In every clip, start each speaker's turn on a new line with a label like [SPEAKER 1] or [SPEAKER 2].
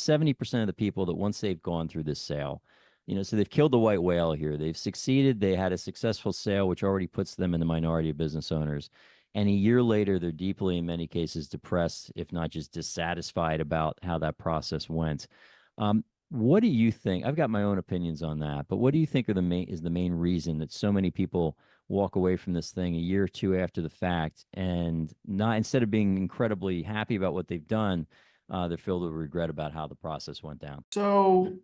[SPEAKER 1] 70% of the people that once they've gone through this sale, so they've killed the white whale here. They've succeeded. They had a successful sale, which already puts them in the minority of business owners. And a year later, they're deeply, in many cases, depressed, if not just dissatisfied about how that process went. What do you think? I've got my own opinions on that, but what do you think is the main reason that so many people walk away from this thing a year or two after the fact, and not, instead of being incredibly happy about what they've done, they're filled with regret about how the process went down?
[SPEAKER 2] So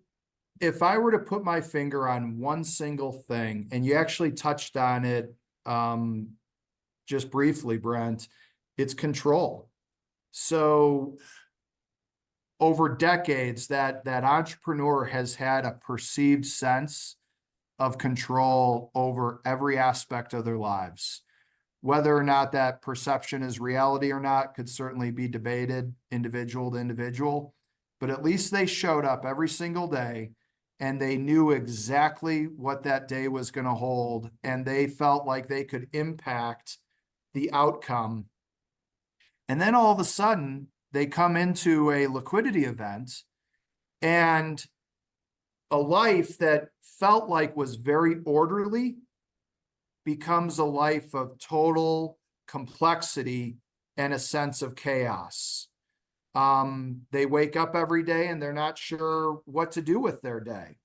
[SPEAKER 2] if I were to put my finger on one single thing, and you actually touched on it just briefly, Brent, it's control. So over decades, that entrepreneur has had a perceived sense of control over every aspect of their lives. Whether or not that perception is reality or not could certainly be debated individual to individual, but at least they showed up every single day and they knew exactly what that day was going to hold, and they felt like they could impact the outcome. And then all of a sudden, they come into a liquidity event, and a life that felt like was very orderly becomes a life of total complexity and a sense of chaos. They wake up every day and they're not sure what to do with their day.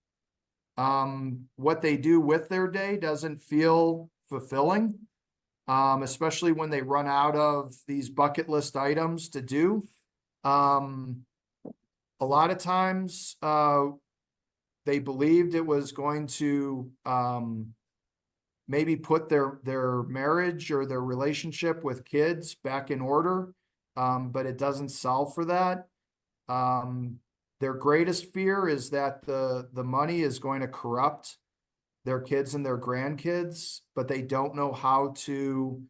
[SPEAKER 2] What they do with their day doesn't feel fulfilling, especially when they run out of these bucket list items to do. A lot of times, they believed it was going to maybe put their marriage or their relationship with kids back in order, but it doesn't solve for that. Their greatest fear is that the money is going to corrupt their kids and their grandkids, but they don't know how to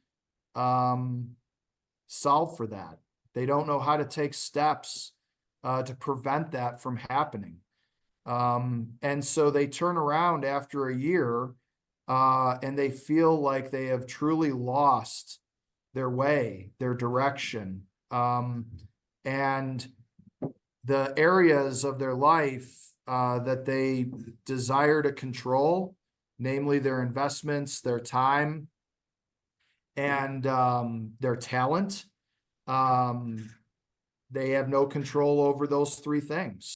[SPEAKER 2] solve for that. They don't know how to take steps to prevent that from happening. And so they turn around after a year and they feel like they have truly lost their way, their direction. And the areas of their life that they desire to control, namely their investments, their time, and their talent, they have no control over those three things.